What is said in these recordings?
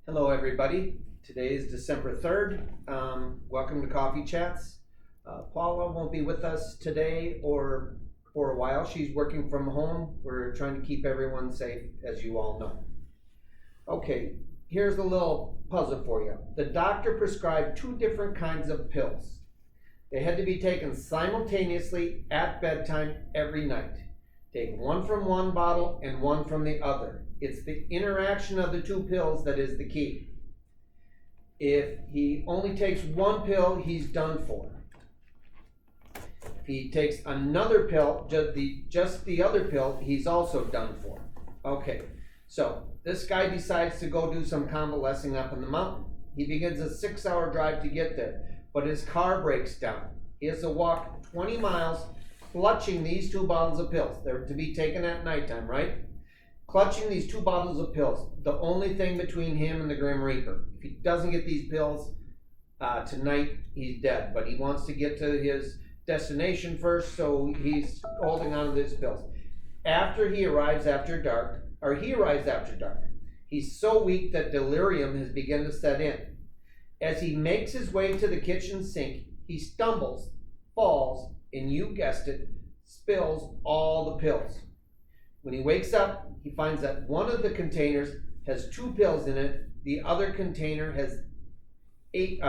Hello everybody, today is December 3rd. Welcome to Coffee Chats. Paula won't be with us today or for a while. She's working from home. We're trying to keep everyone safe, as you all know. Okay, here's a little puzzle for you. The doctor prescribed two different kinds of pills. They had to be taken simultaneously at bedtime every night. Take one from one bottle and one from the other. It's the interaction of the two pills that is the key. If he only takes one pill, he's done for. If he takes another pill, just the other pill, he's also done for. Okay, so this guy decides to go do some convalescing up in the mountain. He begins a 6-hour drive to get there, but his car breaks down. He has to walk 20 miles clutching these two bottles of pills. They're to be taken at nighttime, right? Clutching these two bottles of pills, the only thing between him and the Grim Reaper. If he doesn't get these pills tonight, he's dead. But he wants to get to his destination first, so he's holding on to these pills. After he arrives after dark, he's so weak that delirium has begun to set in. As he makes his way to the kitchen sink, he stumbles, falls, and you guessed it, spills all the pills. When he wakes up, he finds that one of the containers has 2 pills in it. The other container has 8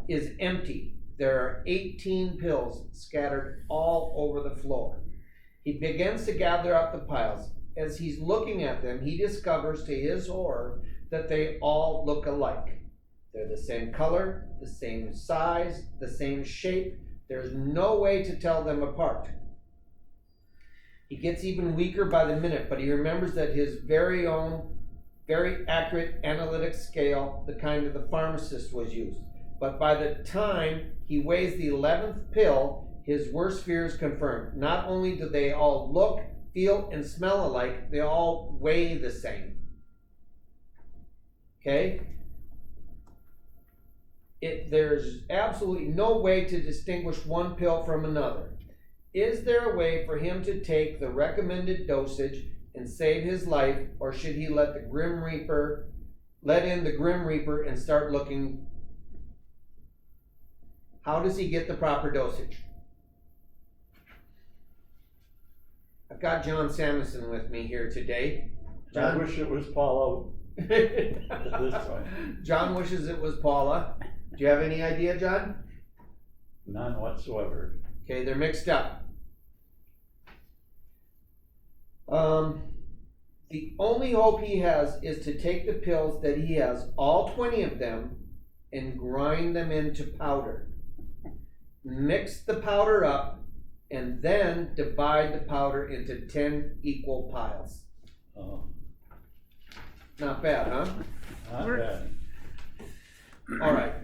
is empty. There are 18 pills scattered all over the floor. He begins to gather up the piles. As he's looking at them, he discovers to his horror that they all look alike. They're the same color, the same size, the same shape. There's no way to tell them apart. He gets even weaker by the minute, but he remembers that his very own, very accurate analytic scale, the kind of the pharmacist, was used. But by the time he weighs the 11th pill, his worst fears confirmed. Not only do they all look, feel, and smell alike, they all weigh the same. Okay? There's absolutely no way to distinguish one pill from another. Is there a way for him to take the recommended dosage and save his life, or should he let in the Grim Reaper and start looking? How does he get the proper dosage? I've got John Samuelson with me here today. I wish it was Paula this time. John wishes it was Paula. Do you have any idea, John? None whatsoever. Okay, they're mixed up. The only hope he has is to take the pills that he has, all 20 of them, and grind them into powder. Mix the powder up, and then divide the powder into 10 equal piles. Oh. Not bad, huh? Not bad. All right.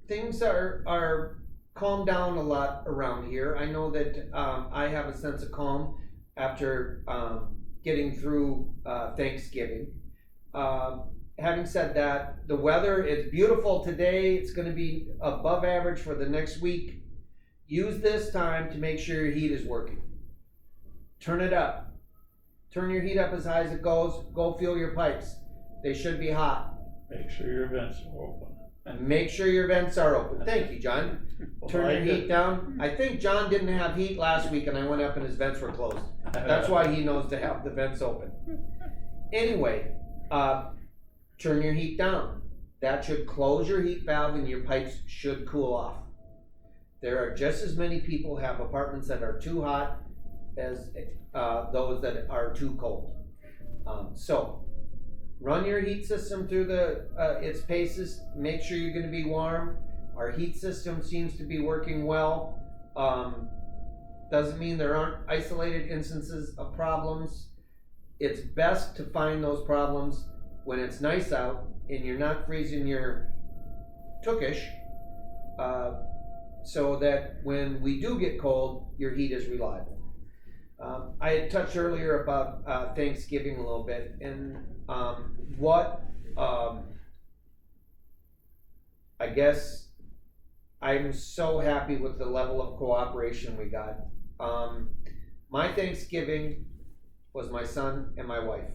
Things are calmed down a lot around here. I know that I have a sense of calm after getting through Thanksgiving. Having said that, the weather is beautiful today. It's going to be above average for the next week. Use this time to make sure your heat is working. Turn it up. Turn your heat up as high as it goes. Go fill your pipes. They should be hot. Make sure your vents are open. Make sure your vents are open. Thank you, John. Turn your heat down. I think John didn't have heat last week and I went up and his vents were closed. That's why he knows to have the vents open. Anyway, turn your heat down. That should close your heat valve and your pipes should cool off. There are just as many people have apartments that are too hot as those that are too cold. So run your heat system through its paces. Make sure you're going to be warm. Our heat system seems to be working well. Doesn't mean there aren't isolated instances of problems. It's best to find those problems when it's nice out and you're not freezing your tookish, so that when we do get cold, your heat is reliable. I had touched earlier about Thanksgiving a little bit, and I guess I'm so happy with the level of cooperation we got. My Thanksgiving was my son and my wife.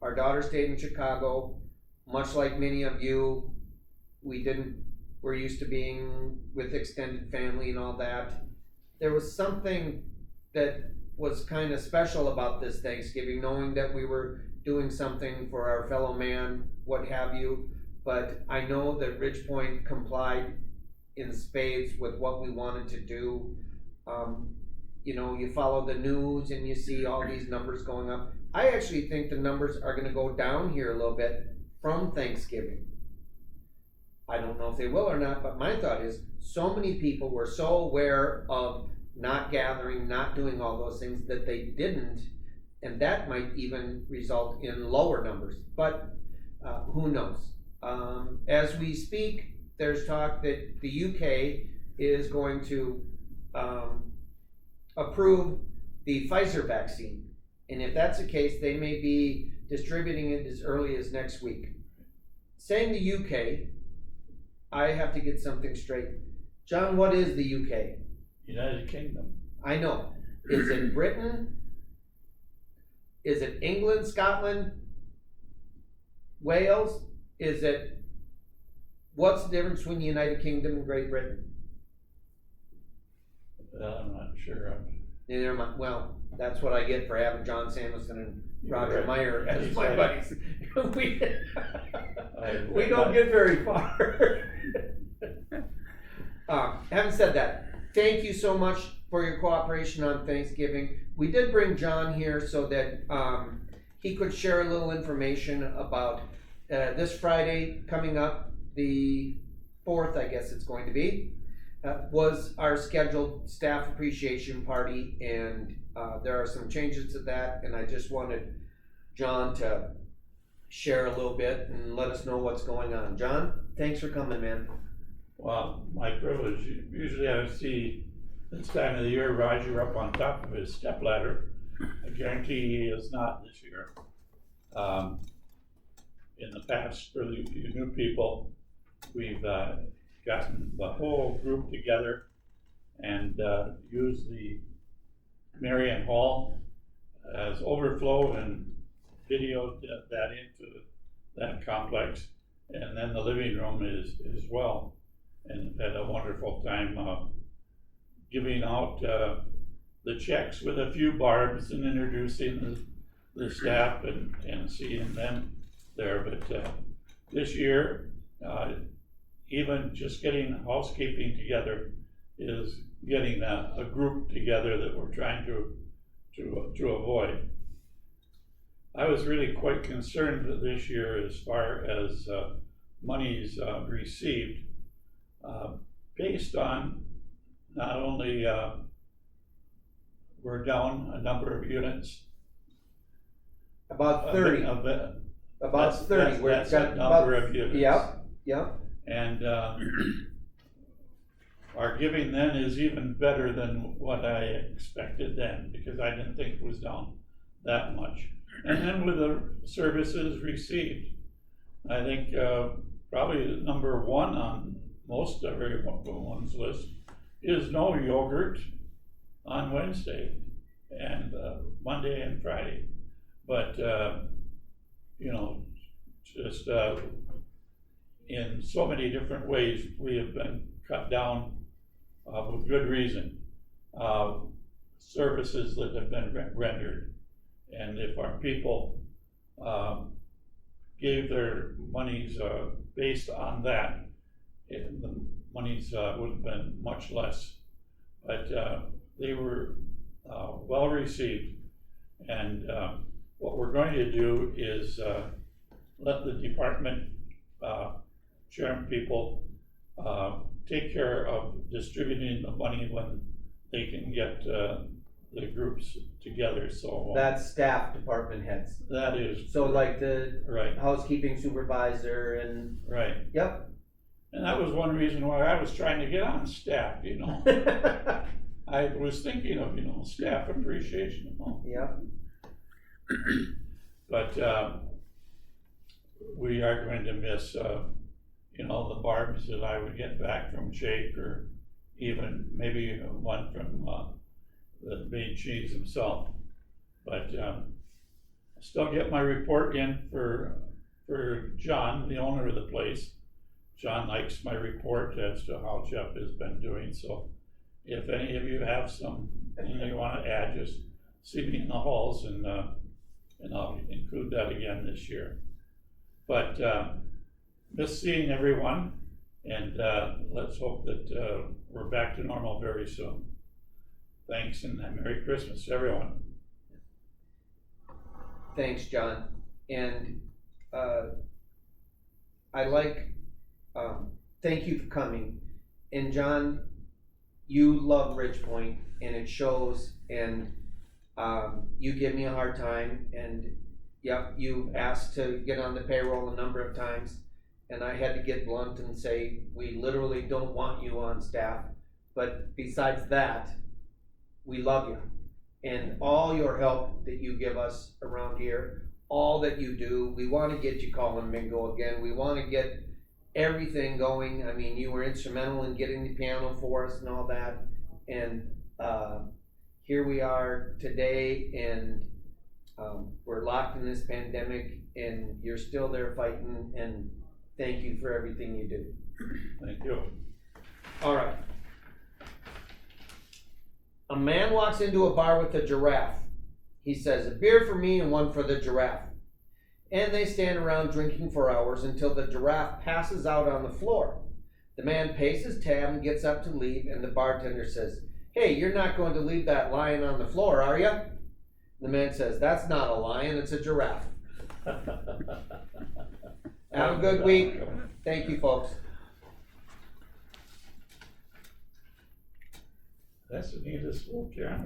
Our daughter stayed in Chicago. Much like many of you, we're used to being with extended family and all that. There was something that was kind of special about this Thanksgiving, knowing that we were doing something for our fellow man, what have you. But I know that Ridgepoint complied in spades with what we wanted to do. You know, you follow the news and you see all these numbers going up. I actually think the numbers are going to go down here a little bit from Thanksgiving. I don't know if they will or not, but my thought is so many people were so aware of not gathering, not doing all those things that they didn't, and that might even result in lower numbers. But who knows? As we speak, there's talk that the UK is going to approve the Pfizer vaccine. And if that's the case, they may be distributing it as early as next week. Saying the UK, I have to get something straight. John, what is the UK? United Kingdom. I know. Is it Britain? Is it England, Scotland, Wales? What's the difference between the United Kingdom and Great Britain? I'm not sure. Neither am I. Well, that's what I get for having John Samuelson and Roger Right. Meyer as He's my right. buddies. we don't get very far. Having said that, thank you so much for your cooperation on Thanksgiving. We did bring John here so that he could share a little information about this Friday coming up, the 4th, I guess it's going to be. Was our scheduled staff appreciation party, and there are some changes to that, and I just wanted John to share a little bit and let us know what's going on. John, thanks for coming, man. Well, my privilege. Usually I see this time of the year Roger up on top of his stepladder. I guarantee he is not this year. In the past, for the new people, we've gotten the whole group together and used the Marion Hall as overflow and videoed that into that complex. And then the living room is as well. And had a wonderful time giving out the checks with a few barbs and introducing the staff and seeing them there. But this year, even just getting housekeeping together is getting a group together that we're trying to avoid. I was really quite concerned this year as far as monies received, based on not only we're down a number of units. About 30. About 30. That's a number of units. Yep. And our giving then is even better than what I expected then, because I didn't think it was down that much. And then with the services received, I think probably number one on most of everyone's list is no yogurt on Wednesday and Monday and Friday. But, just in so many different ways, we have been cut down with good reason. Services that have been rendered. And if our people gave their monies based on that, the monies would have been much less. But they were well received. And what we're going to do is let the department chairman people take care of distributing the money when they can get the groups together. So that's staff department heads. That is. So like the right. Housekeeping supervisor and. Right. Yep. And that was one reason why I was trying to get on staff, I was thinking of, staff appreciation. Yep. But we are going to miss, the barbs that I would get back from Jake, or even maybe one from the made cheese himself. But still get my report in for John, the owner of the place. John likes my report as to how Jeff has been doing, so if any of you have something you wanna add, just see me in the halls and I'll include that again this year. But, miss seeing everyone, and, let's hope that, we're back to normal very soon. Thanks, and Merry Christmas to everyone. Thanks, John. And I like, thank you for coming. And John, you love Ridge Point, and it shows, and you give me a hard time, and yep, you've asked to get on the payroll a number of times, and I had to get blunt and say, we literally don't want you on staff, but besides that, we love you. And all your help that you give us around here, all that you do, we want to get you calling Mingo again. We want to get everything going. I mean, you were instrumental in getting the piano for us and all that. And here we are today, and we're locked in this pandemic, and you're still there fighting, and thank you for everything you do. Thank you. All right. A man walks into a bar with a giraffe. He says, a beer for me and one for the giraffe. And they stand around drinking for hours until the giraffe passes out on the floor. The man pays his tab and gets up to leave, and the bartender says, hey, you're not going to leave that lion on the floor, are you? The man says, that's not a lion, it's a giraffe. Have a good week. Thank you, folks. That's the neatest little camera.